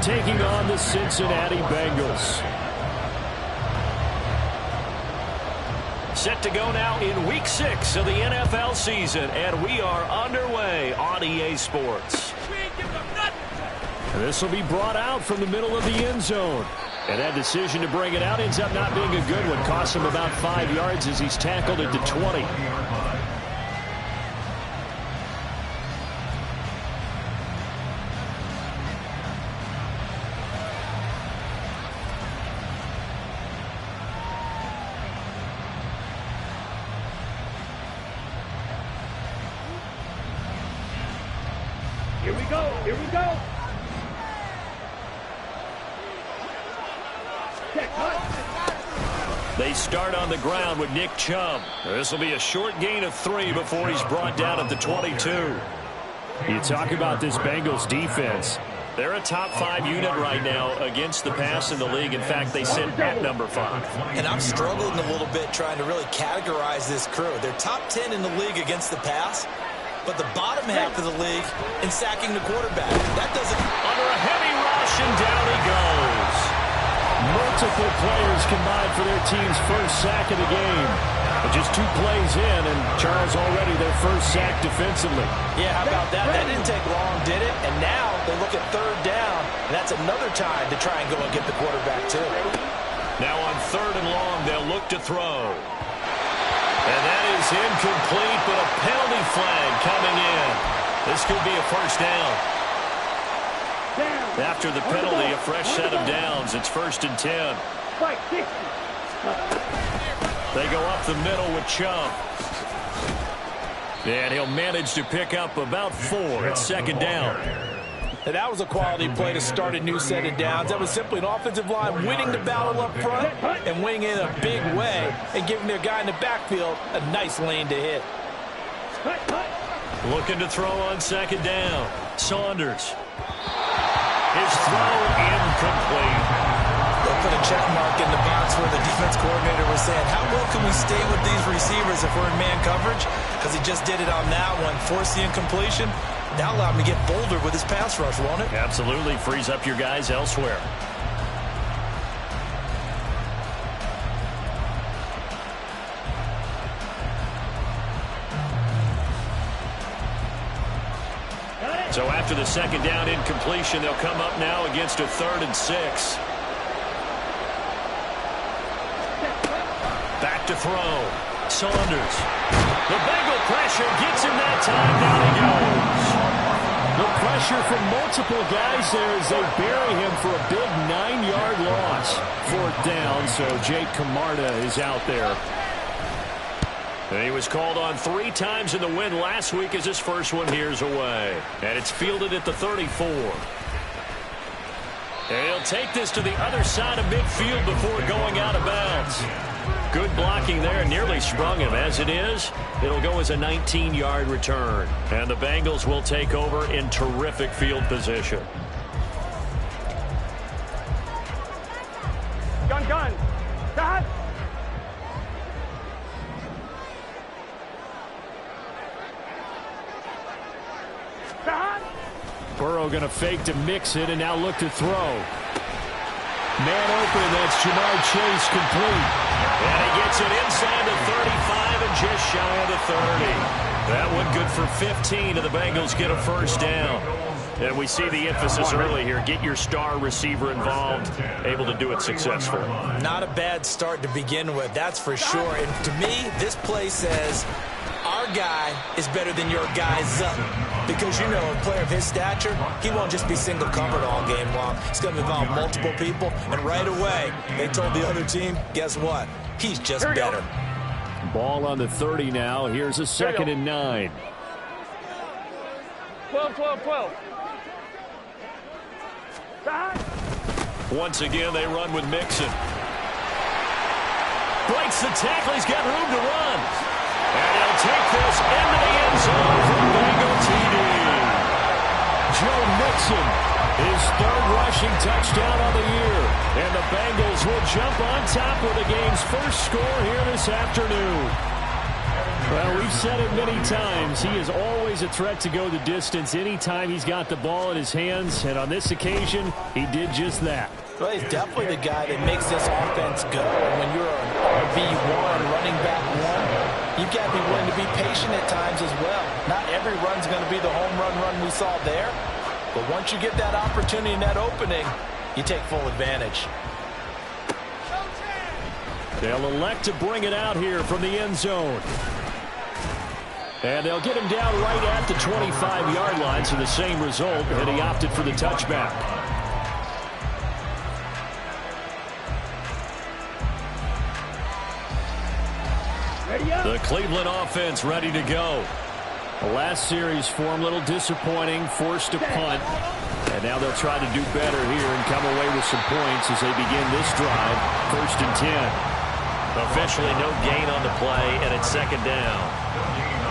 taking on the Cincinnati Bengals. Set to go now in Week 6 of the NFL season, and we are underway on EA Sports. And this will be brought out from the middle of the end zone. And that decision to bring it out ends up not being a good one. Costs him about 5 yards as he's tackled at the 20. Here we go. Here we go. They start on the ground with Nick Chubb. This will be a short gain of 3 before he's brought down at the 22. You talk about this Bengals defense. They're a top 5 unit right now against the pass in the league. In fact, they sit at number 5. And I'm struggling a little bit trying to really categorize this crew. They're top 10 in the league against the pass, but the bottom half of the league in sacking the quarterback. That doesn't... Under a heavy rush, and down he goes. Multiple players combined for their team's first sack of the game. But just 2 plays in, and Charles already their first sack defensively. Yeah, how about that? That didn't take long, did it? And now they look at 3rd down, and that's another time to try and go and get the quarterback, too. Now on 3rd and long, they'll look to throw. And that is incomplete, but a penalty flag coming in. This could be a first down. After the penalty, a fresh set of downs. It's 1st and 10. They go up the middle with Chubb. And he'll manage to pick up about 4 at 2nd down. And that was a quality play to start a new set of downs. That was simply an offensive line winning the battle up front and winning in a big way and giving their guy in the backfield a nice lane to hit. Looking to throw on 2nd down. Saunders. His throw incomplete. They'll put a check mark in the box where the defense coordinator was saying, how well can we stay with these receivers if we're in man coverage? Because he just did it on that one, forced the incompletion. Now allow him to get bolder with his pass rush, won't it? Absolutely. Frees up your guys elsewhere. So after the 2nd down incompletion, they'll come up now against a 3rd and 6. Back to throw. Saunders. The Bengal pressure gets him that time. Down he goes. The pressure from multiple guys there as they bury him for a big 9-yard loss. 4th down, so Jake Camarda is out there. And he was called on 3 times in the win last week as his first one here's away. And it's fielded at the 34. And he'll take this to the other side of midfield before going out of bounds. Good blocking there, nearly sprung him. As it is, it'll go as a 19-yard return. And the Bengals will take over in terrific field position. Gun. Dad. Burrow going to fake to mix it and now look to throw. Man open, that's Jamar Chase complete. And he gets it inside the 35 and just shy of the 30. That one good for 15, and the Bengals get a first down. And we see the emphasis early here. Get your star receiver involved, able to do it successfully. Not a bad start to begin with, that's for sure. And to me, this play says our guy is better than your guy's up. Because, you know, a player of his stature, he won't just be single covered all game long. He's going to involve multiple people. And right away, they told the other team, guess what? He's just better. Ball on the 30 now. Here's a 2nd and 9. 12. Once again, they run with Mixon. Breaks the tackle. He's got room to run. And he'll take this into the end zone for the Bengal TD. Joe Mixon, his 3rd rushing touchdown of the year. And the Bengals will jump on top with the game's first score here this afternoon. Well, we've said it many times. He is always a threat to go the distance anytime he's got the ball in his hands. And on this occasion, he did just that. Well, he's definitely the guy that makes this offense go. And when you're an RB1, running back one, you've got to be willing to be patient at times as well. Not every run's going to be the home run we saw there. But once you get that opportunity and that opening, you take full advantage. They'll elect to bring it out here from the end zone. And they'll get him down right at the 25-yard line, so the same result, and he opted for the touchback. The Cleveland offense ready to go. The last series for him, a little disappointing, forced to punt. And now they'll try to do better here and come away with some points as they begin this drive, 1st and 10. Officially no gain on the play, and it's 2nd down.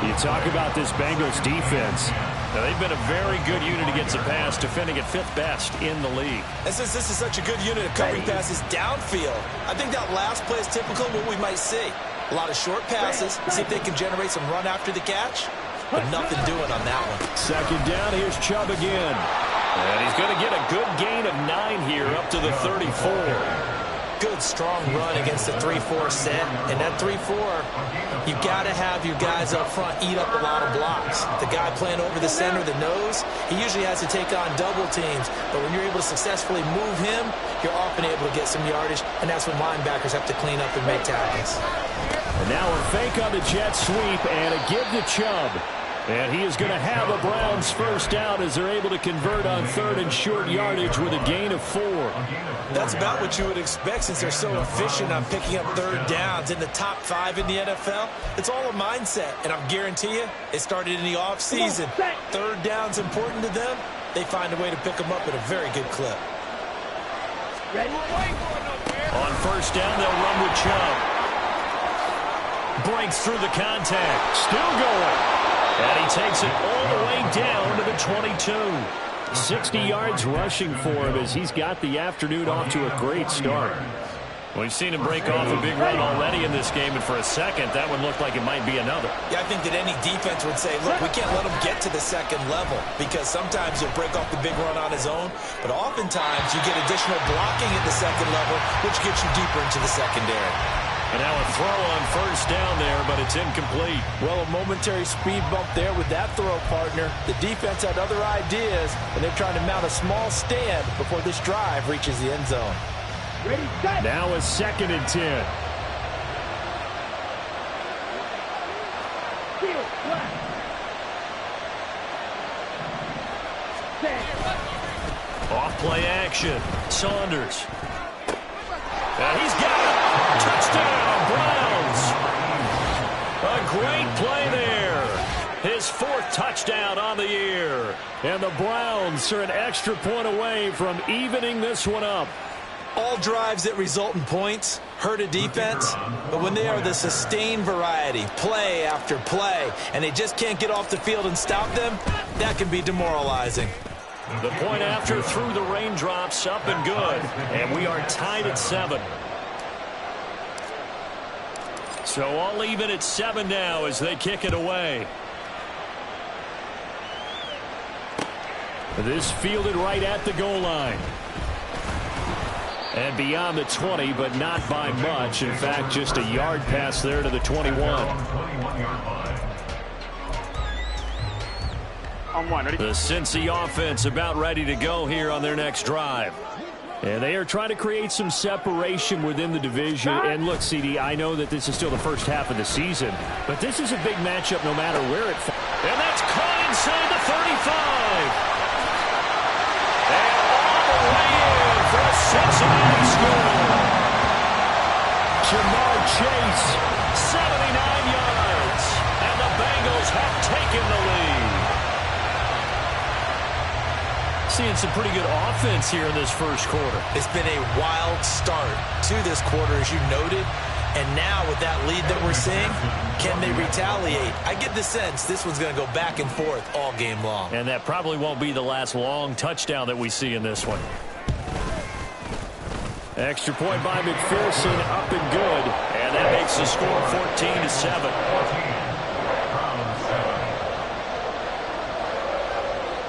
You talk about this Bengals defense. Now, they've been a very good unit against the pass, defending at 5th best in the league. And since this is such a good unit of covering passes downfield, I think that last play is typical of what we might see. A lot of short passes, see if they can generate some run after the catch, but nothing doing on that one. 2nd down, here's Chubb again. And he's going to get a good gain of 9 here up to the 34. Good, strong run against the 3-4 set. And that 3-4, you've got to have your guys up front eat up a lot of blocks. The guy playing over the center, the nose, he usually has to take on double teams. But when you're able to successfully move him, you're often able to get some yardage, and that's when linebackers have to clean up and make tackles. And now a fake on the jet sweep and a give to Chubb. And he is going to have a Browns first down as they're able to convert on 3rd and short yardage with a gain of 4. That's about what you would expect since they're so efficient on picking up 3rd downs in the top 5 in the NFL. It's all a mindset, and I guarantee you it started in the offseason. 3rd down's important to them. They find a way to pick them up at a very good clip. On 1st down, they'll run with Chubb. Breaks through the contact. Still going. And he takes it all the way down to the 22. 60 yards rushing for him as he's got the afternoon off to a great start. We've seen him break off a big run already in this game, and for a second, that one looked like it might be another. Yeah, I think that any defense would say, look, we can't let him get to the 2nd level because sometimes he'll break off the big run on his own, but oftentimes you get additional blocking at the 2nd level, which gets you deeper into the secondary. And now a throw on 1st down there, but it's incomplete. Well, a momentary speed bump there with that throw, partner. The defense had other ideas, and they're trying to mount a small stand before this drive reaches the end zone. Ready, set. Now a 2nd and 10. Field, left. Set. Off play action. Saunders. And he's got it. Touchdown, Browns. A great play there. His 4th touchdown on the year. And the Browns are an extra point away from evening this one up. All drives that result in points hurt a defense, but when they are the sustained variety, play after play, and they just can't get off the field and stop them, that can be demoralizing. The point after through the raindrops, up and good. And we are tied at 7. So all even at 7 now as they kick it away. This fielded right at the goal line. And beyond the 20, but not by much. In fact, just a yard pass there to the 21. On 1, ready? The Cincy offense about ready to go here on their next drive. And they are trying to create some separation within the division. And look, CD, I know that this is still the first half of the season, but this is a big matchup no matter where it falls. And that's caught inside the 35. And all the way in for a Cincinnati score. Jamar Chase, 79 yards. And the Bengals have taken the lead. Seeing some pretty good offense here in this first quarter. It's been a wild start to this quarter, as you noted. And now with that lead that we're seeing, can they retaliate? I get the sense this one's going to go back and forth all game long. And that probably won't be the last long touchdown that we see in this one. Extra point by McPherson, up and good. And that makes the score 14-7.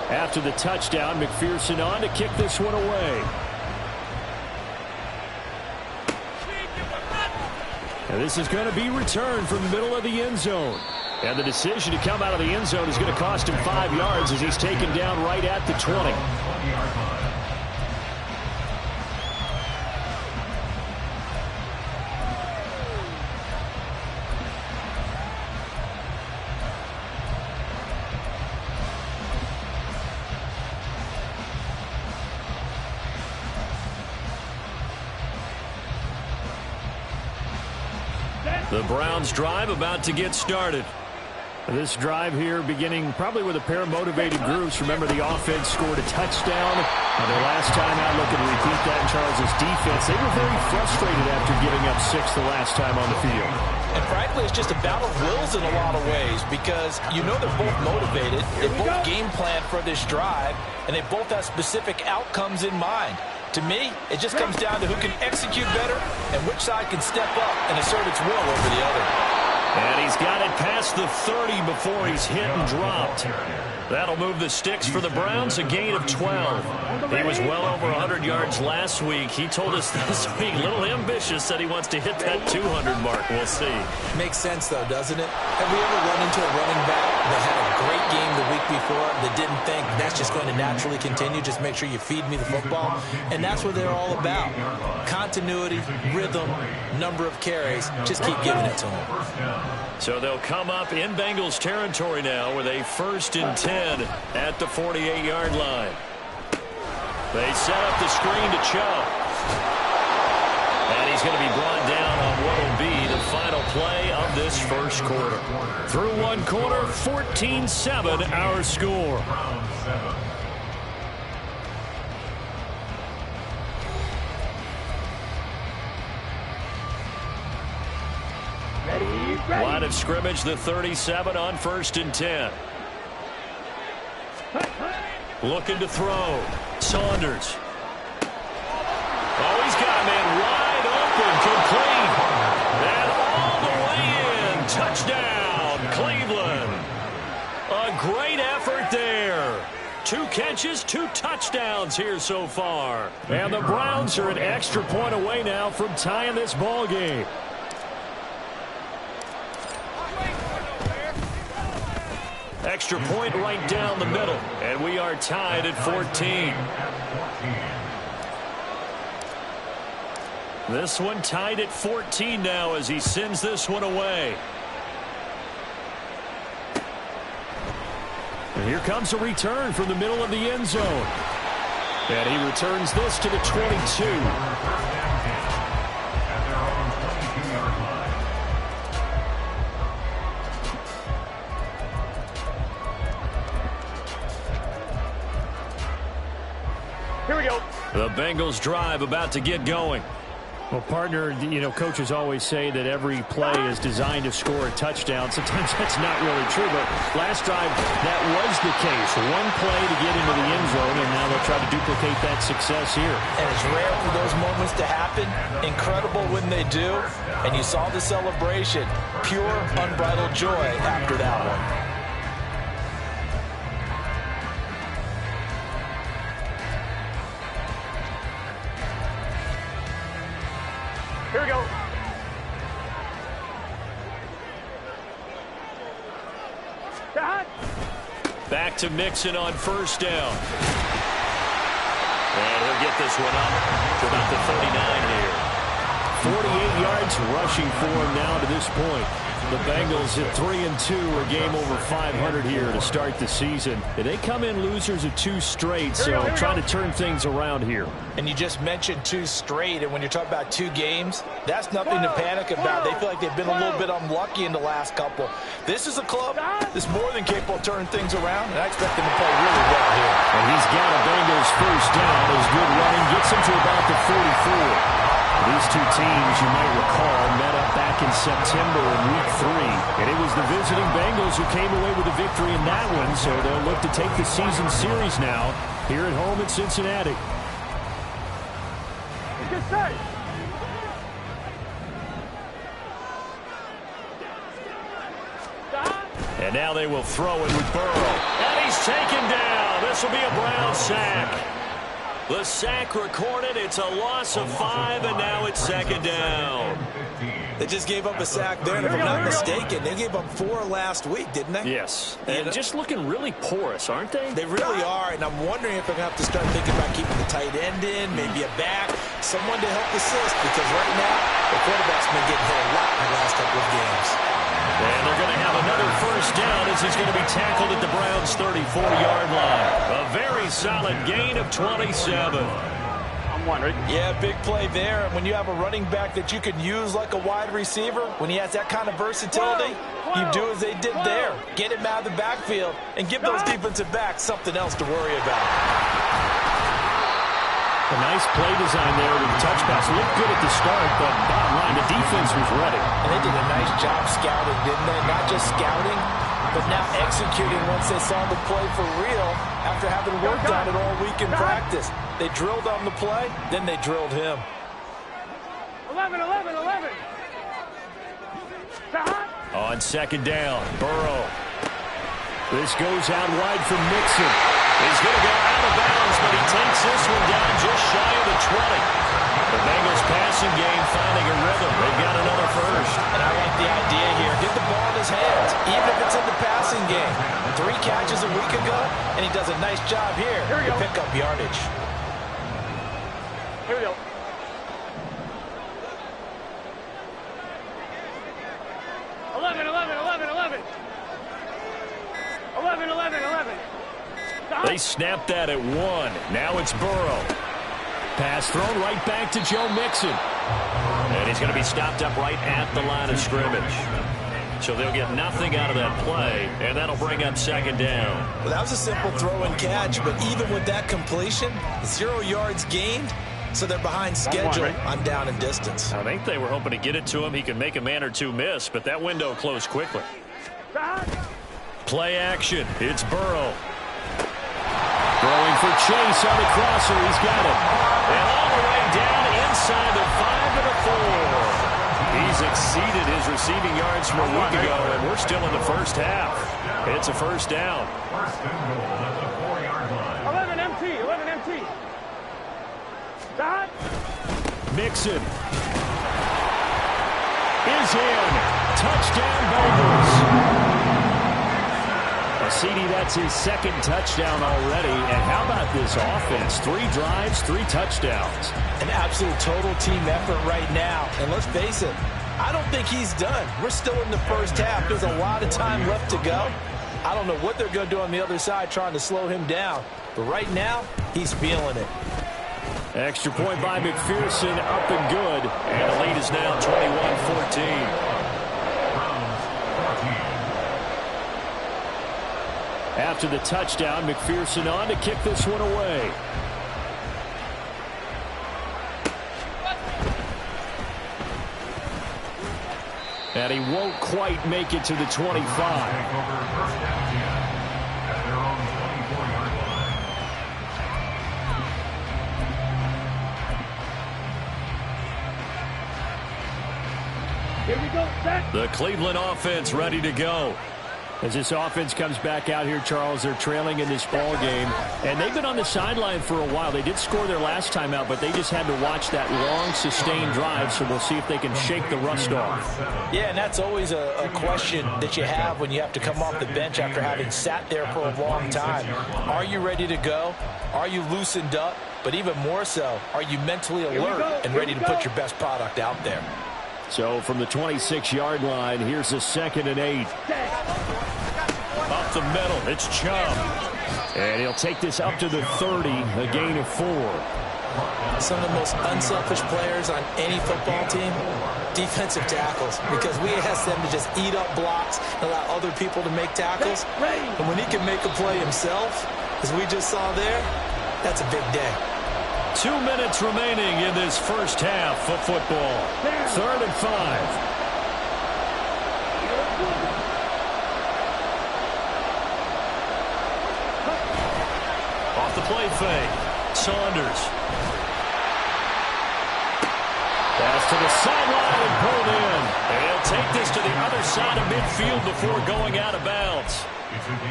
After the touchdown, McPherson on to kick this one away. And this is going to be returned from the middle of the end zone. And the decision to come out of the end zone is going to cost him 5 yards as he's taken down right at the 20. The Browns drive about to get started. This drive here beginning probably with a pair of motivated groups. Remember, the offense scored a touchdown. Their last time out, looking to repeat that in Charles' defense. They were very frustrated after giving up 6 the last time on the field. And frankly, it's just a battle of wills in a lot of ways because you know they're both motivated. They both game plan for this drive, and they both have specific outcomes in mind. To me, it just comes down to who can execute better and which side can step up and assert its will over the other. And he's got it past the 30 before he's hit and dropped. That'll move the sticks for the Browns, a gain of 12. He was well over 100 yards last week. He told us this week, a little ambitious, said he wants to hit that 200 mark. We'll see. Makes sense, though, doesn't it? Have we ever run into a running back that had a great game the week before that didn't think that's just going to naturally continue? Just make sure you feed me the football. And that's what they're all about. Continuity, rhythm, number of carries. Just keep giving it to them. So they'll come up in Bengals territory now with a 1st and 10 at the 48-yard line. They set up the screen to Chubb. And he's going to be brought down on what will be the final play of this first quarter. Through one quarter, 14-7 our score. Line of scrimmage, the 37 on 1st and 10. Looking to throw. Saunders. Oh, he's got a man wide open, complete. And all the way in. Touchdown, Cleveland. A great effort there. 2 catches, 2 touchdowns here so far. And the Browns are an extra point away now from tying this ball game. Extra point right down the middle. And we are tied at 14. This one tied at 14 now as he sends this one away. And here comes a return from the middle of the end zone. And he returns this to the 22. Here we go. The Bengals drive about to get going. Well, partner, you know, coaches always say that every play is designed to score a touchdown. Sometimes that's not really true, but last drive that was the case. One play to get into the end zone, and now they'll try to duplicate that success here. And it's rare for those moments to happen. Incredible when they do. And you saw the celebration. Pure, unbridled joy after that one. Here we go. Back to Mixon on 1st down. And he'll get this one up to about the 39 here. 48 yards rushing for him now to this point. The Bengals at 3-2, a game over 500 here to start the season. They come in losers of 2 straight, so trying to turn things around here. And you just mentioned 2 straight, and when you're talking about 2 games, that's nothing to panic about. They feel like they've been a little bit unlucky in the last couple. This is a club that's more than capable of turning things around, and I expect them to play really well here. And he's got a Bengals 1st down. His good running gets him to about the 44. These 2 teams, you might recall, met up back in September in Week 3. And it was the visiting Bengals who came away with a victory in that one, so they'll look to take the season series now here at home in Cincinnati. And now they will throw it with Burrow. And he's taken down. The this will be a Brown sack. The sack recorded. It's a loss of 5, and now it's second down. They just gave up a sack there, and if I'm not mistaken, they gave up 4 last week, didn't they? Yes. And just looking really porous, aren't they? They really are, and I'm wondering if they're going to have to start thinking about keeping the tight end in, maybe a back, someone to help assist, because right now, the quarterback's been getting hit a lot in the last couple of games. And they're going to have another first down as he's going to be tackled at the Browns' 34-yard line. A very solid gain of 27. Yeah, big play there. And when you have a running back that you can use like a wide receiver, when he has that kind of versatility, you do as they did there. Get him out of the backfield and give those defensive backs something else to worry about. A nice play design there with the touch pass. Looked good at the start, but bottom line, the defense was ready. And they did a nice job scouting, didn't they? Not just scouting, but now executing once they saw the play for real after having worked on it all week in practice. They drilled on the play, then they drilled him. 11. On second down, Burrow. This goes out wide for Mixon. He's going to go out of bounds, but he takes this one down just shy of the 20. The Bengals passing game finding a rhythm. They've got another first. And I like the idea here. Get the ball in his hands, even if it's in the passing game. 3 catches a week ago, and he does a nice job here to pick up yardage. Here we go. They snapped that at 1. Now it's Burrow. Pass thrown right back to Joe Mixon. And he's going to be stopped up right at the line of scrimmage. So they'll get nothing out of that play, and that'll bring up second down. Well, that was a simple throw and catch, but even with that completion, 0 yards gained, so they're behind schedule on down and distance. I think they were hoping to get it to him. He could make a man or two miss, but that window closed quickly. Play action. It's Burrow. Throwing for Chase on the crosser. He's got it. And all the way down inside the 5 to the 4. He's exceeded his receiving yards from a week ago, and we're still in the first half. It's a first down. 11 MT. Mixon is in. Touchdown, Bengals. CD, that's his second touchdown already. And how about this offense? 3 drives, 3 touchdowns. An absolute total team effort right now. And let's face it, I don't think he's done. We're still in the first half. There's a lot of time left to go. I don't know what they're going to do on the other side trying to slow him down. But right now, he's feeling it. Extra point by McPherson, up and good. And the lead is now 21-14. After the touchdown, McPherson on to kick this one away. And he won't quite make it to the 25. Here we go, set. The Cleveland offense ready to go. As this offense comes back out here, Charles, they're trailing in this ball game. And they've been on the sideline for a while. They did score their last time out, but they just had to watch that long, sustained drive, so we'll see if they can shake the rust off. Yeah, and that's always a question that you have when you have to come off the bench after having sat there for a long time. Are you ready to go? Are you loosened up? But even more so, are you mentally alert and ready to put your best product out there? So from the 26-yard line, here's a 2nd and 8. Up the middle, it's Chubb. And he'll take this up to the 30, a gain of 4. Some of the most unselfish players on any football team, defensive tackles, because we ask them to just eat up blocks and allow other people to make tackles. And when he can make a play himself, as we just saw there, that's a big day. 2 minutes remaining in this first half of football. 3rd and 5. Off the play fake. Saunders. Pass to the sideline and pulled in. And he'll take this to the other side of midfield before going out of bounds.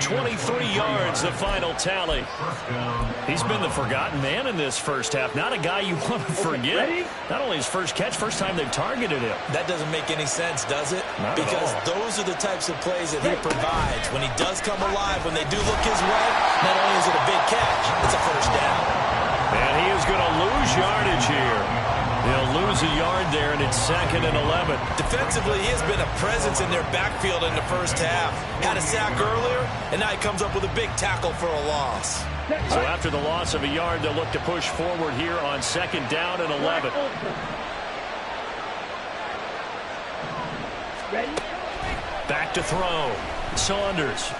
23 yards, the final tally. He's been the forgotten man in this first half. Not a guy you want to forget. Not only his first catch, first time they've targeted him. That doesn't make any sense, does it? Not because those are the types of plays that he provides. When he does come alive, when they do look his way, not only is it a big catch, it's a first down. And he is going to lose yardage here. He'll lose a yard there, and it's 2nd and 11. Defensively, he has been a presence in their backfield in the first half. Had a sack earlier, and now he comes up with a big tackle for a loss. So after the loss of a yard, they'll look to push forward here on 2nd down and 11. Back to throw. Saunders.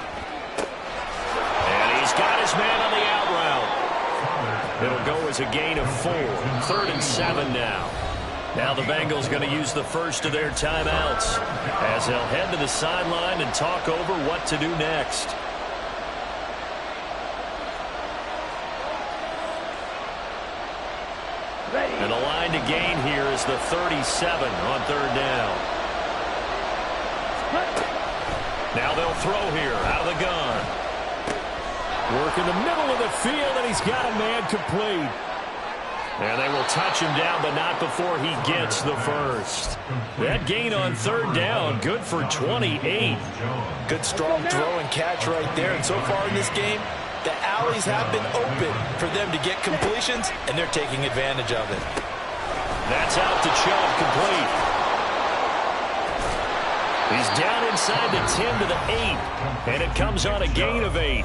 And he's got his man on the out route. It'll go as a gain of 4. 3rd and 7 now. Now the Bengals going to use the first of their timeouts as they'll head to the sideline and talk over what to do next. And the line to gain here is the 37 on 3rd down. Now they'll throw here out of the gun. Work in the middle of the field, and he's got a man complete. And they will touch him down, but not before he gets the first. That gain on 3rd down, good for 28. Good strong throw and catch right there. And so far in this game, the alleys have been open for them to get completions, and they're taking advantage of it. That's out to Chubb, complete. He's down inside the 10 to the 8, and it comes on a gain of 8.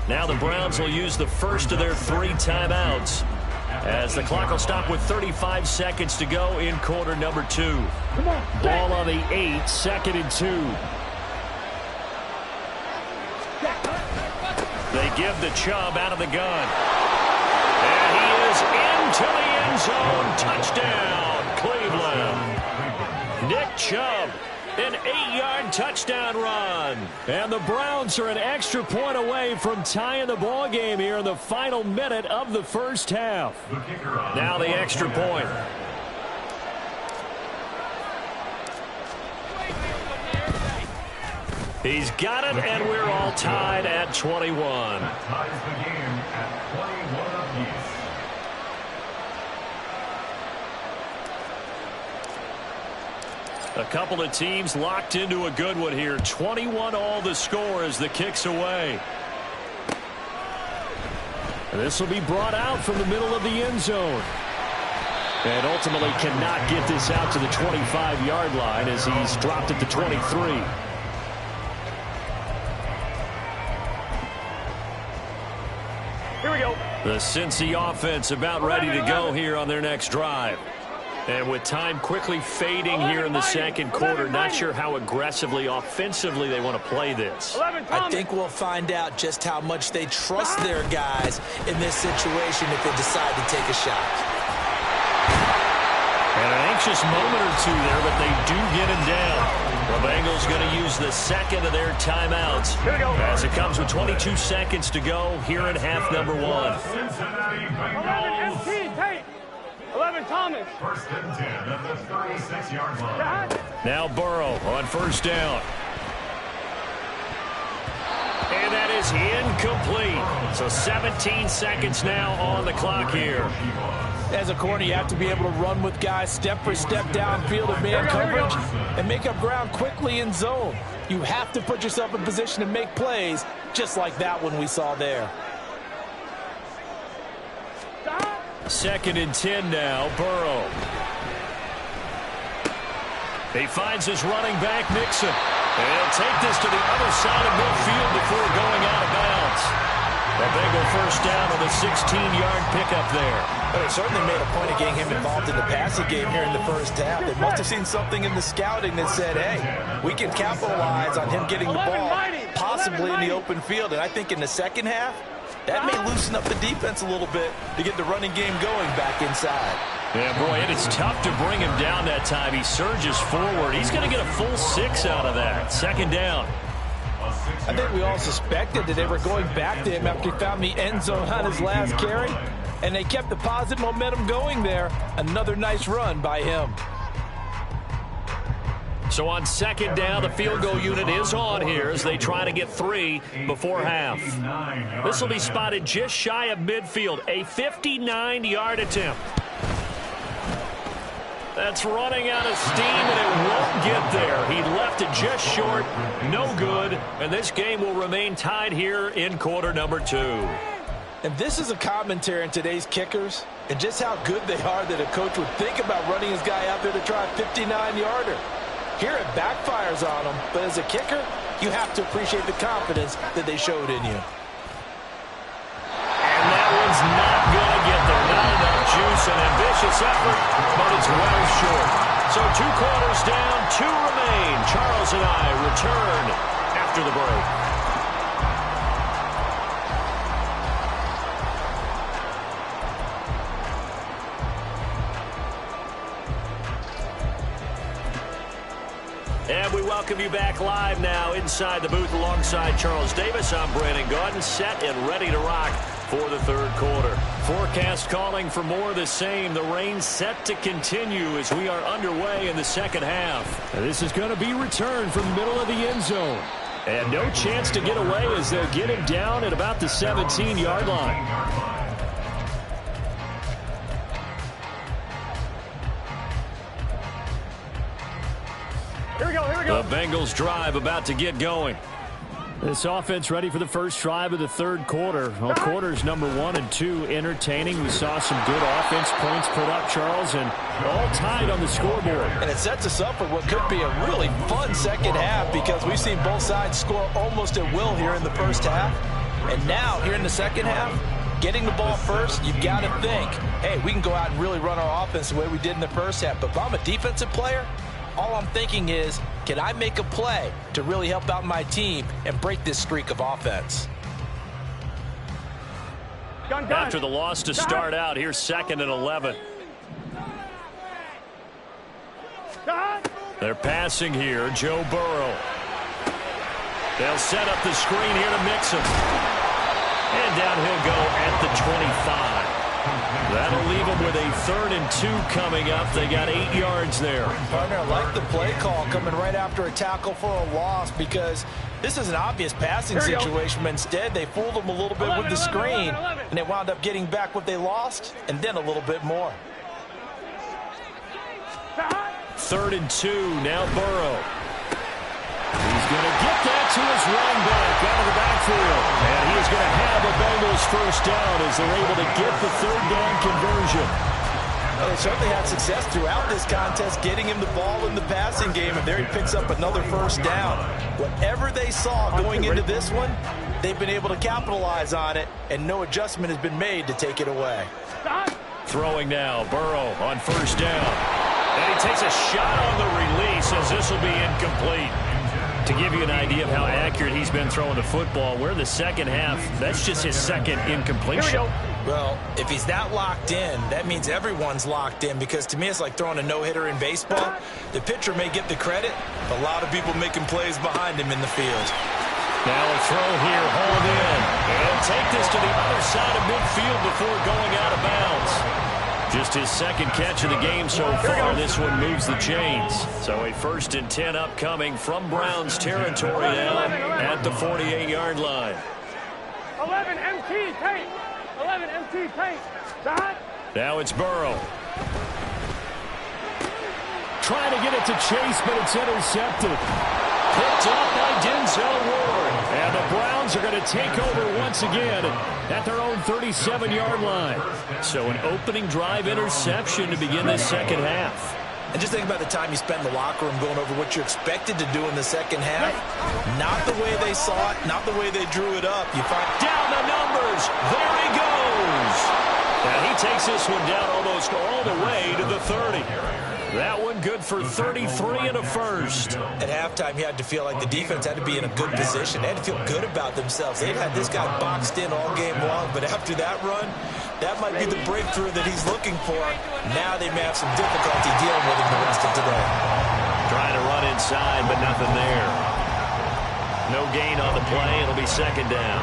Now the Browns will use the first of their 3 timeouts as the clock will stop with 35 seconds to go in quarter number 2. Ball on the 8, 2nd and 2. They give the Chubb out of the gun. And he is into the end zone. Touchdown, Cleveland. Nick Chubb. An 8-yard touchdown run. And the Browns are an extra point away from tying the ball game here in the final minute of the first half. Now the extra point. He's got it, and we're all tied at 21. That ties the game at 21 apiece. A couple of teams locked into a good one here. 21 all the score as the kick's away. And this will be brought out from the middle of the end zone. And ultimately cannot get this out to the 25-yard line as he's dropped at the 23. Here we go. The Cincy offense about ready to go here on their next drive. And with time quickly fading here in the second quarter, not sure how aggressively, offensively they want to play this. I think we'll find out just how much they trust their guys in this situation if they decide to take a shot. And an anxious moment or two there, but they do get him down. The Bengals going to use the second of their timeouts as it comes with 22 seconds to go here in half number 1. 11 MT, take. 11 Thomas. 1st and 10 at the 36-yard line. Now Burrow on 1st down. And that is incomplete. So 17 seconds now on the clock here. As a corner, you have to be able to run with guys step for step downfield of man coverage and make up ground quickly in zone. You have to put yourself in position to make plays just like that one we saw there. 2nd and 10 now, Burrow. He finds his running back, Mixon. And he'll take this to the other side of midfield before going out of bounds. A Bengal first down on the 16-yard pickup there. But they certainly made a point of getting him involved in the passing game here in the first half. They must have seen something in the scouting that said, hey, we can capitalize on him getting the ball possibly in the open field. And I think in the second half, that may loosen up the defense a little bit to get the running game going back inside. Yeah, boy, it is tough to bring him down that time. He surges forward. He's going to get a full 6 out of that. 2nd down. I think we all suspected that they were going back to him after he found the end zone on his last carry, and they kept the positive momentum going there. Another nice run by him. So on second down, the field goal unit is on here as they try to get 3 before half. This will be spotted just shy of midfield, a 59-yard attempt. That's running out of steam, and it won't get there. He left it just short, no good, and this game will remain tied here in quarter number 2. And this is a commentary on today's kickers and just how good they are that a coach would think about running his guy out there to try a 59-yarder. Here it backfires on him, but as a kicker, you have to appreciate the confidence that they showed in you. And that one's not going to get there. Not enough juice, an ambitious effort, but it's well short. So 2 quarters down, 2 remain. Charles and I return after the break. And we welcome you back live now inside the booth alongside Charles Davis. I'm Brandon Gaudin, set and ready to rock for the third quarter. Forecast calling for more of the same. The rain set to continue as we are underway in the second half. And this is going to be returned from the middle of the end zone. And no chance to get away as they'll get him down at about the 17-yard line. Here we go. The Bengals drive about to get going. This offense ready for the first drive of the third quarter. Well, quarters number 1 and 2 entertaining. We saw some good offense points put up, Charles, and all tied on the scoreboard. And it sets us up for what could be a really fun second half because we've seen both sides score almost at will here in the first half. And now, here in the second half, getting the ball first, you've got to think, hey, we can go out and really run our offense the way we did in the first half. But if I'm a defensive player, all I'm thinking is, can I make a play to really help out my team and break this streak of offense? After the loss to start out, here's 2nd and 11. They're passing here, Joe Burrow. They'll set up the screen here to mix him. And down he'll go at the 25. That'll leave them with a 3rd and 2 coming up. They got 8 yards there. Partner, I like the play call coming right after a tackle for a loss because this is an obvious passing situation. But instead, they fooled them a little bit with the screen, and they wound up getting back what they lost and then a little bit more. 3rd and 2, now Burrow. He's going to get that to his running back out of the backfield. And he is going to have a Bengals first down as they're able to get the 3rd down conversion. Well, they certainly had success throughout this contest, getting him the ball in the passing game, and there he picks up another first down. Whatever they saw going into this one, they've been able to capitalize on it, and no adjustment has been made to take it away. Throwing now, Burrow on first down. And he takes a shot on the release as this will be incomplete. To give you an idea of how accurate he's been throwing the football, we're in the second half. That's just his 2nd incompletion. Well, if he's that locked in, that means everyone's locked in because to me it's like throwing a no-hitter in baseball. The pitcher may get the credit, but a lot of people making plays behind him in the field. Now a throw here, hold in. And take this to the other side of midfield before going out of bounds. Just his 2nd catch of the game so far. This one moves the chains. So a 1st and 10 upcoming from Browns territory now at the 48-yard line. 11 MT paint. 11 MT paint. Now it's Burrow. Trying to get it to Chase, but it's intercepted. Picked up by Denzel Ward. And the Browns are going to take over once again at their own 37-yard line. So an opening drive interception to begin this second half. And just think about the time you spend in the locker room going over what you're expected to do in the second half. Not the way they saw it, not the way they drew it up. You find down the numbers. There he goes. And he takes this one down almost all the way to the 30. That one good for 33 and a first. At halftime, you had to feel like the defense had to be in a good position. They had to feel good about themselves. They'd had this guy boxed in all game long, but after that run, that might be the breakthrough that he's looking for. Now they may have some difficulty dealing with him the rest of today. Trying to run inside, but nothing there. No gain on the play. It'll be second down.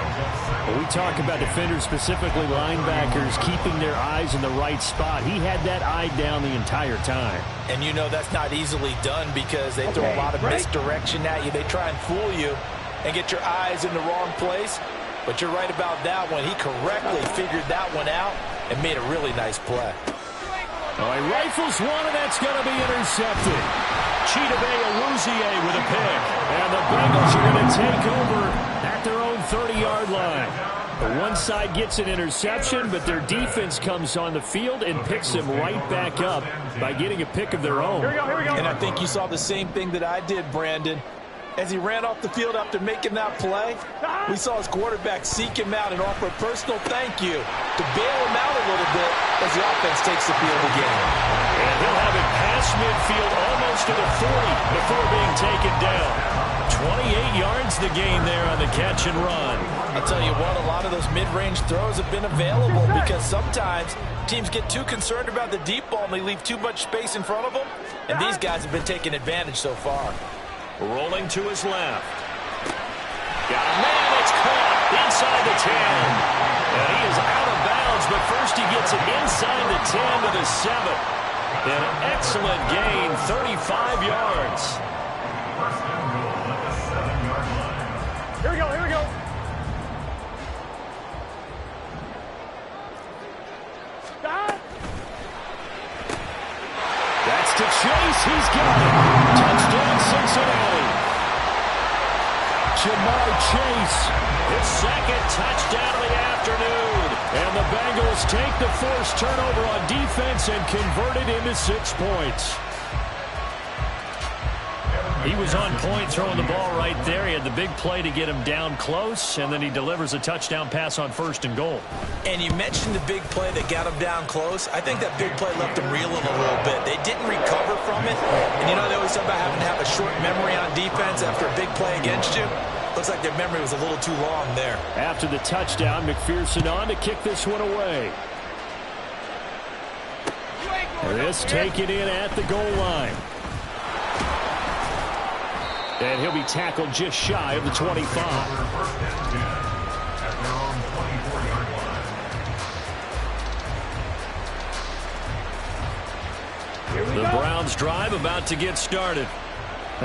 When we talk about defenders, specifically linebackers, keeping their eyes in the right spot, he had that eye down the entire time. And you know that's not easily done because they throw a lot of misdirection at you. They try and fool you and get your eyes in the wrong place. But you're right about that one. He correctly figured that one out and made a really nice play. Oh, he rifles one, and that's going to be intercepted. Chidobe Awuzie with a pick. And the Bengals are going to take over at their own 30-yard line. The one side gets an interception, but their defense comes on the field and picks them right back up by getting a pick of their own. Here we go. And I think you saw the same thing that I did, Brandon. As he ran off the field after making that play, we saw his quarterback seek him out and offer a personal thank you to bail him out a little bit as the offense takes the field again. And he'll have it past midfield almost to the 40 before being taken down. 28 yards the gain there on the catch and run. I'll tell you what, a lot of those mid-range throws have been available because sometimes teams get too concerned about the deep ball and they leave too much space in front of them. And these guys have been taking advantage so far. Rolling to his left. Got a man, it's caught inside the 10. And he is out of bounds, but first he gets it inside the 10 to the 7. An excellent gain, 35 yards. Here we go. Stop. That's to Chase. He's got it. Touchdown, Cincinnati. Jamar Chase, His second touchdown of the afternoon. and the Bengals take the forced turnover on defense and convert it into 6 points. He was on point throwing the ball right there. He had the big play to get him down close, and then he delivers a touchdown pass on 1st and goal. And you mentioned the big play that got him down close. I think that big play left him reeling a little bit. They didn't recover from it. And you know, they always talk about having to have a short memory on defense after a big play against you. Looks like their memory was a little too long there. After the touchdown, McPherson on to kick this one away. This taken in at the goal line. And he'll be tackled just shy of the 25. The Browns drive about to get started.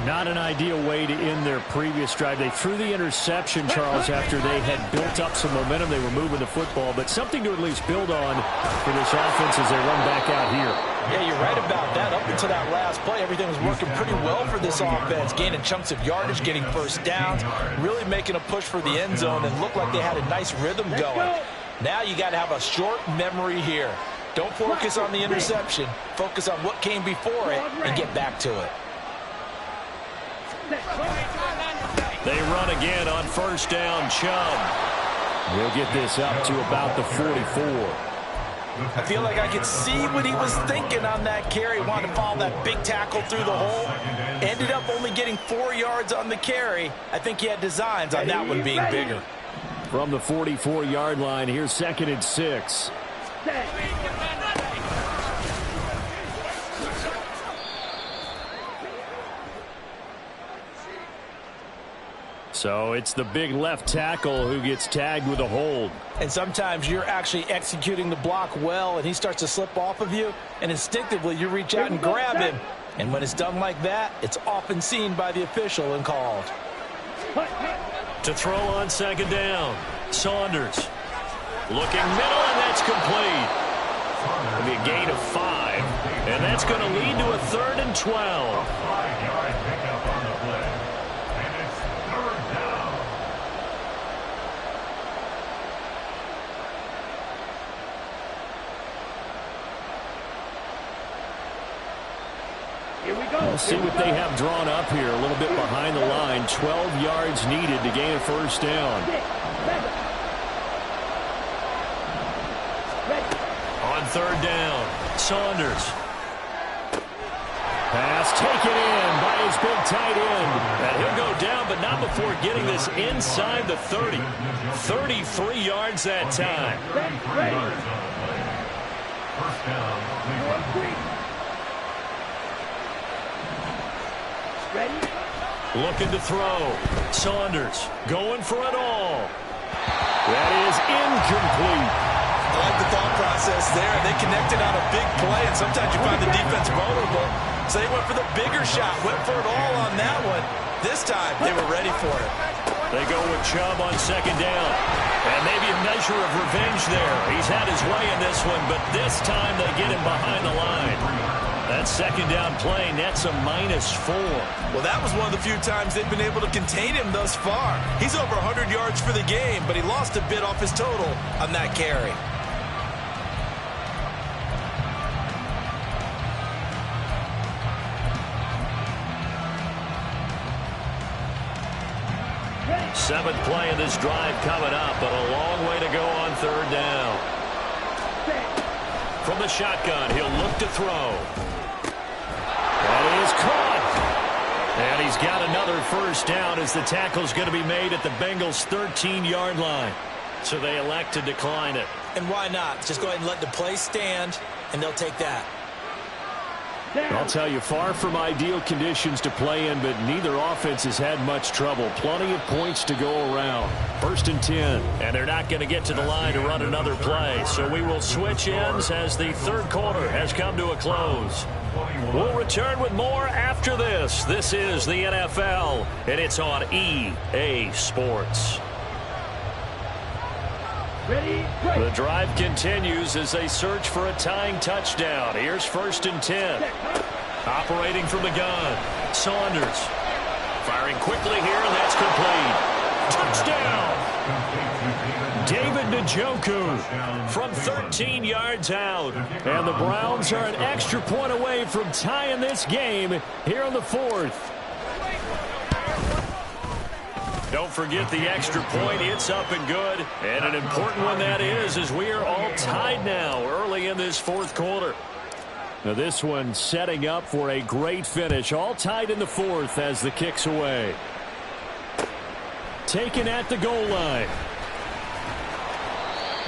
Not an ideal way to end their previous drive. They threw the interception, Charles, after they had built up some momentum. They were moving the football, but something to at least build on for this offense as they run back out here. Yeah, you're right about that. Up until that last play, everything was working pretty well for this offense. Gaining chunks of yardage, getting first downs, really making a push for the end zone, and looked like they had a nice rhythm going. Now you got to have a short memory here. Don't focus on the interception. Focus on what came before it and get back to it. They run again on 1st down. Chubb. We'll get this up to about the 44. I feel like I could see what he was thinking on that carry. Wanted to follow that big tackle through the hole. Ended up only getting 4 yards on the carry. I think he had designs on that one being bigger. From the 44-yard line, here's 2nd and 6. So it's the big left tackle who gets tagged with a hold. And sometimes you're actually executing the block well, and he starts to slip off of you, and instinctively you reach out and grab him. And when it's done like that, it's often seen by the official and called. To throw on 2nd down. Saunders. Looking middle, and that's complete. It'll be a gain of 5. And that's going to lead to a 3rd and 12. Let's see what they have drawn up here. A little bit behind the line. 12 yards needed to gain a 1st down. On 3rd down, Saunders. Pass taken in by his big tight end. And he'll go down, but not before getting this inside the 30. 33 yards that time. First down. Ready? Looking to throw. Saunders going for it all. That is incomplete. I like the thought process there. They connected on a big play, and sometimes you find the defense vulnerable. So they went for the bigger shot, went for it all on that one. This time, they were ready for it. They go with Chubb on second down. And maybe a measure of revenge there. He's had his way in this one, but this time they get him behind the line. That second down play nets a -4. Well, that was one of the few times they've been able to contain him thus far. He's over 100 yards for the game, but he lost a bit off his total on that carry. Seventh play of this drive coming up, but a long way to go on third down. From the shotgun, he'll look to throw. That is caught. And he's got another first down as the tackle's going to be made at the Bengals' 13-yard line. So they elect to decline it. And why not? Just go ahead and let the play stand, and they'll take that. I'll tell you, far from ideal conditions to play in, but neither offense has had much trouble. Plenty of points to go around. 1st and 10. And they're not going to get to the line to run another play. So we will switch ends as the third quarter has come to a close. We'll return with more after this. This is the NFL, and it's on EA Sports. The drive continues as they search for a tying touchdown. Here's 1st and 10. Operating from the gun. Saunders. Firing quickly here, and that's complete. Touchdown! David Njoku from 13 yards out. And the Browns are an extra point away from tying this game here in the 4th. Don't forget the extra point. It's up and good. And an important one that is, as we are all tied now early in this 4th quarter. Now this one setting up for a great finish. All tied in the 4th as the kick's away. Taken at the goal line.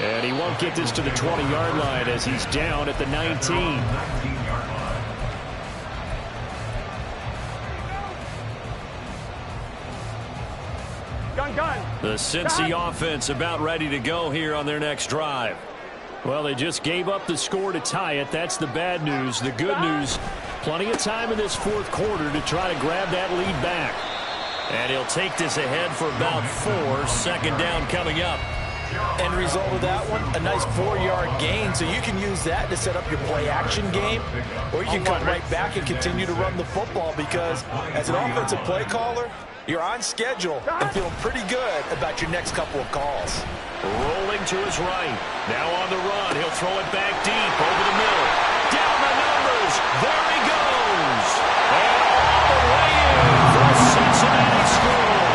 And he won't get this to the 20-yard line as he's down at the 19. The Cincy offense about ready to go here on their next drive. Well, they just gave up the score to tie it. That's the bad news. The good news, plenty of time in this 4th quarter to try to grab that lead back. And he'll take this ahead for about 4. 2nd down coming up. End result of that one, a nice 4-yard gain. So you can use that to set up your play-action game, or you can come right back and continue to run the football because as an offensive play caller, you're on schedule and feeling pretty good about your next couple of calls. Rolling to his right. Now on the run. He'll throw it back deep over the middle. Down the numbers. There he goes. And all the way in for a Cincinnati score.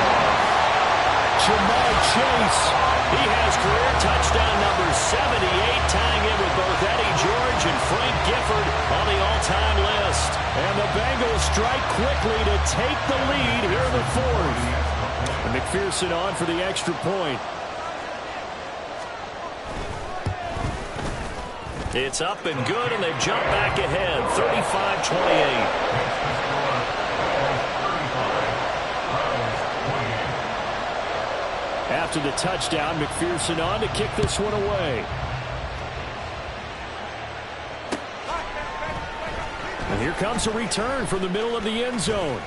Jamar Chase. He has career touchdown number 78, tying in with both Eddie George and Frank Gifford on the all-time list. And the Bengals strike quickly to take the lead here in the 4th. And McPherson on for the extra point. It's up and good, and they've jumped back ahead, 35-28. After the touchdown, McPherson on to kick this one away. And here comes a return from the middle of the end zone.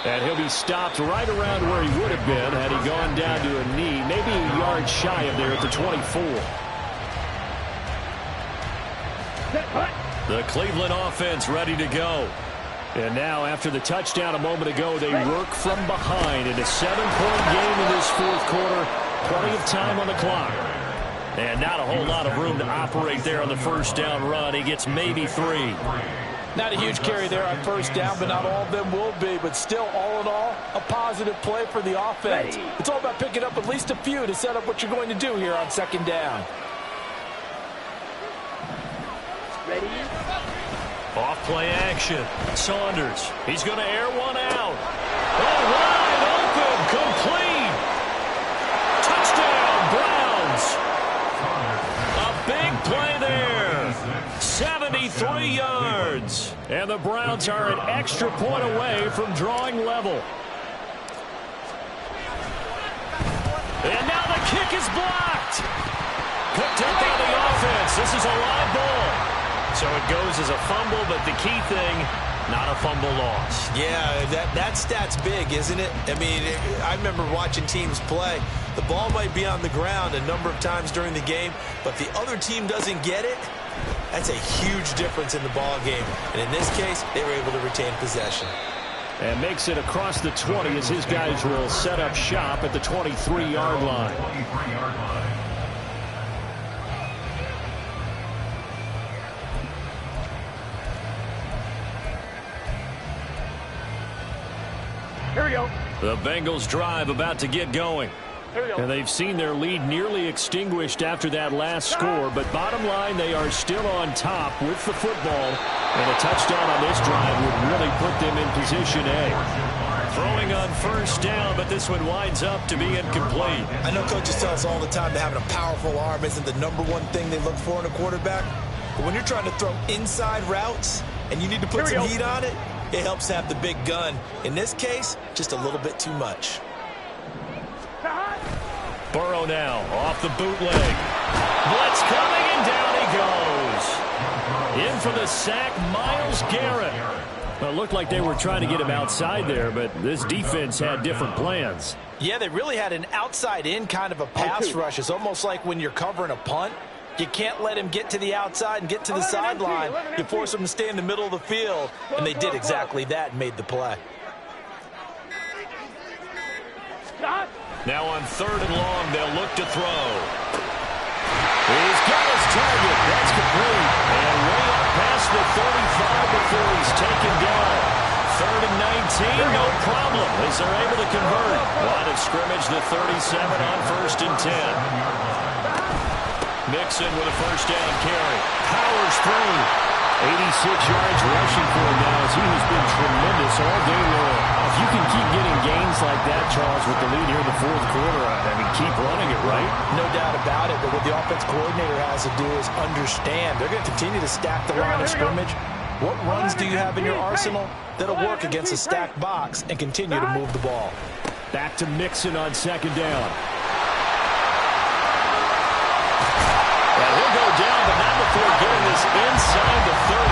And he'll be stopped right around where he would have been had he gone down to a knee, maybe a yard shy of there at the 24. The Cleveland offense ready to go. And now, after the touchdown a moment ago, they work from behind in a 7-point game in this 4th quarter. Plenty of time on the clock. And not a whole lot of room to operate there on the first down run. He gets maybe 3. Not a huge carry there on first down, but not all of them will be. But still, all in all, a positive play for the offense. It's all about picking up at least a few to set up what you're going to do here on 2nd down. Ready? Off play action. Saunders. He's going to air one out. Oh, wide open. Complete. Touchdown, Browns. A big play there. 73 yards. And the Browns are an extra point away from drawing level. kick is blocked. Picked up by the offense. This is a live ball. So it goes as a fumble, but the key thing, not a fumble loss. Yeah, that stat's big, isn't it? I mean, I remember watching teams play. The ball might be on the ground a number of times during the game, but the other team doesn't get it. That's a huge difference in the ball game. And in this case, they were able to retain possession. And makes it across the 20 as his guys will set up shop at the 23-yard line. Here we go. The Bengals drive about to get going. Here we go. And they've seen their lead nearly extinguished after that last score. But bottom line, they are still on top with the football. And a touchdown on this drive would really put them in position A. Throwing on first down, but this one winds up to be incomplete. I know coaches tell us all the time that having a powerful arm isn't the number one thing they look for in a quarterback. But when you're trying to throw inside routes and you need to put some heat on it, it helps to have the big gun. In this case, just a little bit too much. Burrow now off the bootleg. Blitz coming, and down he goes. In for the sack, Myles Garrett. Well, it looked like they were trying to get him outside there, but this defense had different plans. Yeah, they really had an outside-in kind of a pass rush. It's almost like when you're covering a punt. You can't let him get to the outside and get to the sideline. You force him to stay in the middle of the field, and they did exactly that and made the play. Now on 3rd and long, they'll look to throw. He's got his target. That's complete. And way up past the 35 before he's taken down. 3rd and 19, no problem, as they're able to convert. Line of scrimmage, the 37 on 1st and 10. Mixon with a first down carry. Powers through. 86 yards rushing for him now as he has been tremendous all day long. If you can keep getting gains like that, Charles, with the lead here in the 4th quarter, I mean, keep running it, right? No doubt about it, but what the offense coordinator has to do is understand. They're going to continue to stack the line of scrimmage. What runs do you have in your arsenal that'll work against a stacked box and continue to move the ball? Back to Mixon on 2nd down. He'll go down, but not before getting this inside the 30.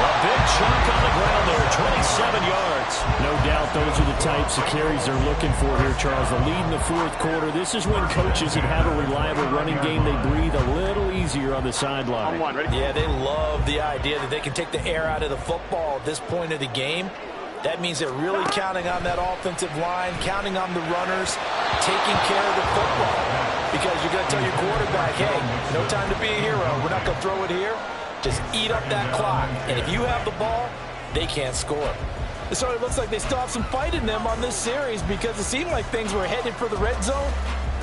A big chunk on the ground there, 27 yards. No doubt those are the types of carries they're looking for here, Charles. The lead in the 4th quarter. This is when coaches that have a reliable running game, they breathe a little easier on the sideline. Yeah, they love the idea that they can take the air out of the football at this point of the game. That means they're really counting on that offensive line, counting on the runners, taking care of the football. Because you're going to tell your quarterback, hey, no time to be a hero. We're not going to throw it here. Just eat up that clock. And if you have the ball, they can't score. So it looks like they still have some fight in them on this series because it seemed like things were headed for the red zone.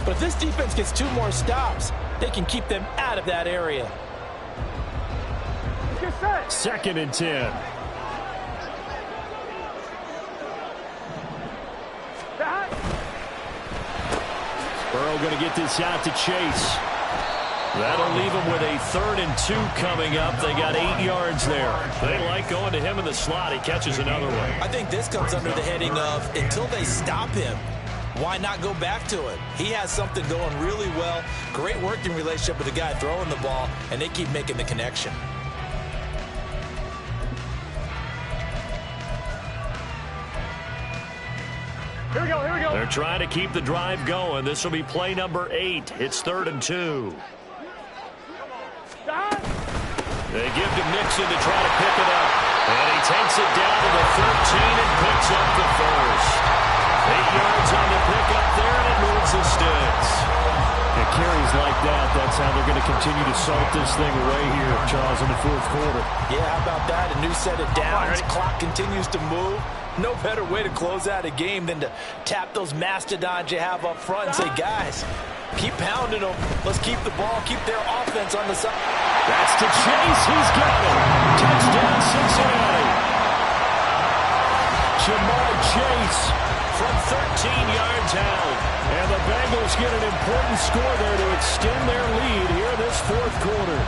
But if this defense gets 2 more stops, they can keep them out of that area. 2nd and 10. Burrow going to get this out to Chase. That'll leave him with a 3rd and 2 coming up. They got 8 yards there. They like going to him in the slot. He catches another one. I think this comes under the heading of until they stop him, why not go back to it? He has something going really well. Great working relationship with the guy throwing the ball, and they keep making the connection. Here we go, here we go. They're trying to keep the drive going. This will be play number 8. It's 3rd and 2. They give to Mixon to try to pick it up. And he takes it down to the 13 and picks up the first. 8 yards on the pickup there, and it moves the sticks. And carries like that, that's how they're going to continue to salt this thing away here, Charles, in the 4th quarter. Yeah, how about that? A new set of downs. Clock continues to move. No better way to close out a game than to tap those mastodons you have up front and say, guys, keep pounding them. Let's keep the ball, keep their offense on the side. That's to Chase. He's got it. Touchdown, Cincinnati. Jamar Chase from 13 yards out. And the Bengals get an important score there to extend their lead here this 4th quarter.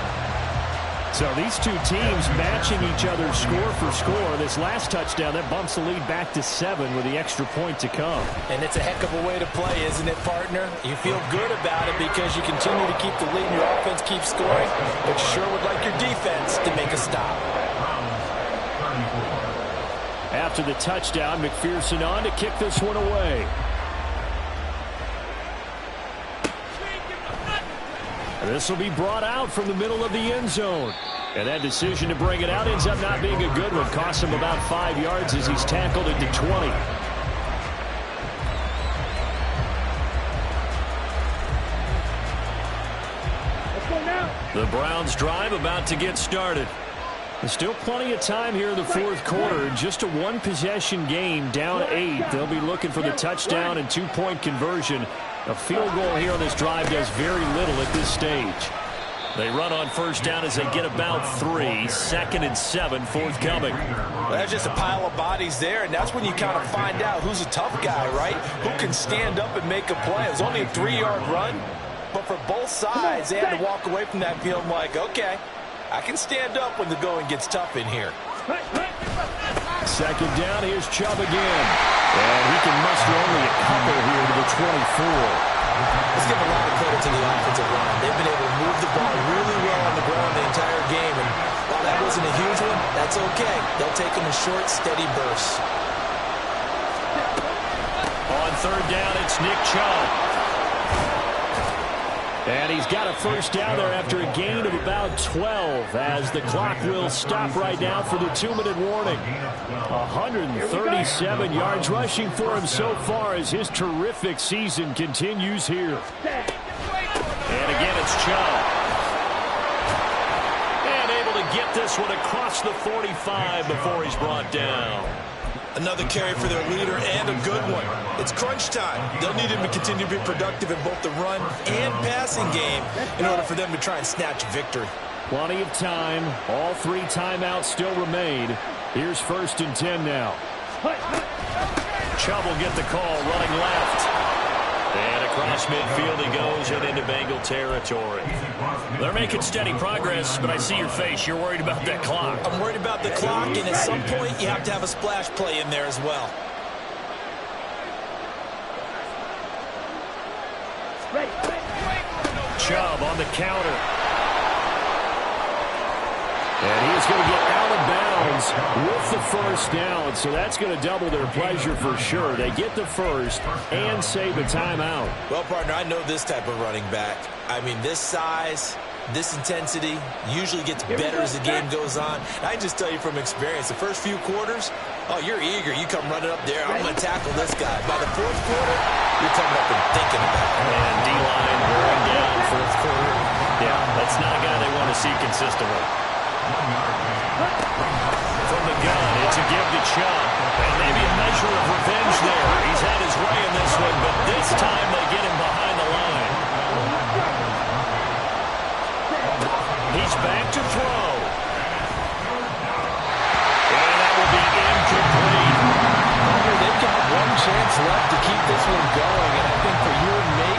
So these two teams matching each other score for score. This last touchdown, that bumps the lead back to 7 with the extra point to come. And it's a heck of a way to play, isn't it, partner? You feel good about it because you continue to keep the lead and your offense keeps scoring, but you sure would like your defense to make a stop. After the touchdown, McPherson on to kick this one away. This will be brought out from the middle of the end zone. And that decision to bring it out ends up not being a good one. Costs him about 5 yards as he's tackled into 20. The Browns drive about to get started. There's still plenty of time here in the fourth quarter. Just a one-possession game, down 8. They'll be looking for the touchdown and two-point conversion. A field goal here on this drive does very little at this stage. They run on first down as they get about 3. 2nd and 7, forthcoming. Well, there's just a pile of bodies there, and that's when you kind of find out who's a tough guy, right? Who can stand up and make a play. It was only a 3-yard run, but for both sides, they had to walk away from that field like, okay, I can stand up when the going gets tough in here. 2nd down, here's Chubb again. And he can muster only a couple here to the 24. Let's give a lot of credit to the offensive line. They've been able to move the ball really well on the ground the entire game. And while that wasn't a huge one, that's okay. They'll take them in short, steady bursts. On 3rd down, it's Nick Chubb. And he's got a first down there after a gain of about 12 as the clock will stop right now for the 2-minute warning. 137 yards rushing for him so far as his terrific season continues here. And again, it's Chubb. And able to get this one across the 45 before he's brought down. Another carry for their leader and a good one. It's crunch time. They'll need him to continue to be productive in both the run and passing game in order for them to try and snatch victory. Plenty of time. All 3 timeouts still remain. Here's 1st and 10 now. Chubb will get the call running left. And across midfield he goes and into Bengal territory. They're making steady progress, but I see your face. You're worried about that clock. I'm worried about the clock, and at some point you have to have a splash play in there as well. Chubb on the counter. And he is going to get out of bounds with the first down. So that's going to double their pleasure for sure. They get the first and save a timeout. Well, partner, I know this type of running back. I mean, this size, this intensity usually gets better as the game goes on. I can just tell you from experience, the first few quarters, oh, you're eager. You come running up there. I'm going to tackle this guy. By the fourth quarter, you're coming up and thinking about it. And D-line wearing down fourth quarter. Yeah, that's not a guy they want to see consistently. From the gun, it's a give to Chubb. And maybe a measure of revenge there. He's had his way in this one, but this time they get him behind the line. He's back to throw. And that will be incomplete. They've got one chance left to keep this one going, and I think for you and me,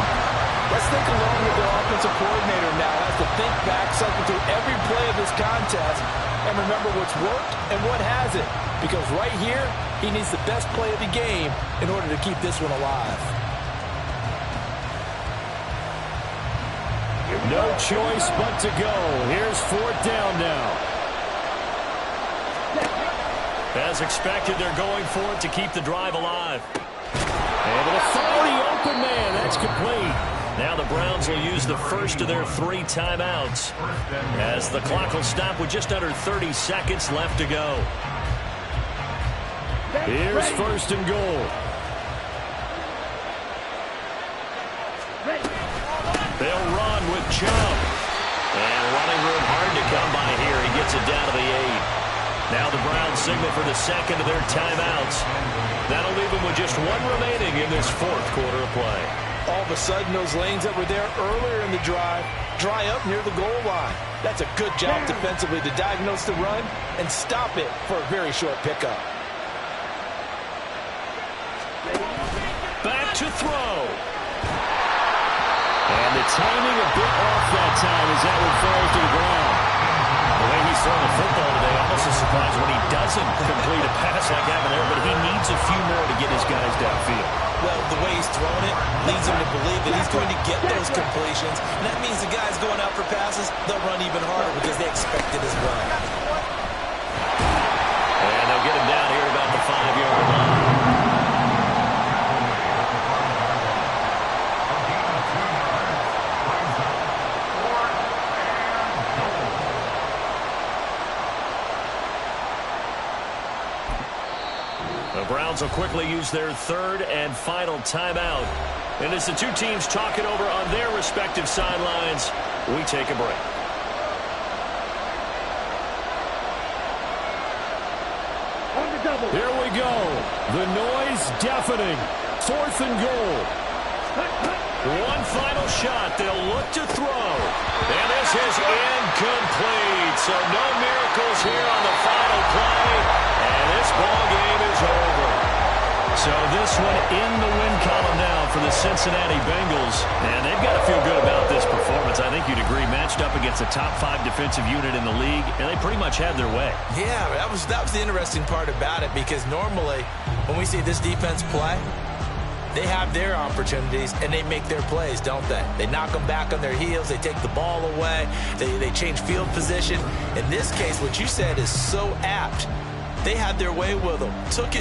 let's think along with the offensive coordinator now as to think back, cycle through every play of this contest, and remember what's worked and what hasn't. Because right here, he needs the best play of the game in order to keep this one alive. No choice but to go. Here's 4th down now. As expected, they're going for it to keep the drive alive. Able to find the open man. That's complete. Now the Browns will use the first of their 3 timeouts as the clock will stop with just under 30 seconds left to go. Here's 1st and goal. They'll run with Chubb. And running room hard to come by here. He gets it down to the 8. Now the Browns signal for the 2nd of their timeouts. That'll leave them with just 1 remaining in this 4th quarter of play. All of a sudden, those lanes that were there earlier in the drive dry up near the goal line. That's a good job defensively to diagnose the run and stop it for a very short pickup. Back to throw. And the timing a bit off that time as that one falls to the ground. throwing the football today. Almost a surprise when he doesn't complete a pass like having there, but he needs a few more to get his guys downfield. Well, the way he's throwing it leads him to believe that he's going to get those completions. And that means the guys going out for passes, they'll run even harder because they expect it as well. And they'll get him down here about the 5-yard line. The Browns will quickly use their third and final timeout. And as the two teams talk it over on their respective sidelines, we take a break. On the double. Here we go. The noise deafening. 4th and goal. One final shot. They'll look to throw. And this is incomplete. So no miracles here on the final play. And this ball game is over. So this one in the win column now for the Cincinnati Bengals. And they've got to feel good about this performance. I think you'd agree, matched up against a top 5 defensive unit in the league, and they pretty much had their way. Yeah, that was the interesting part about it, because normally when we see this defense play, they have their opportunities and they make their plays, don't they? They knock them back on their heels. They take the ball away. They change field position. In this case, what you said is so apt. They had their way with them. Took it.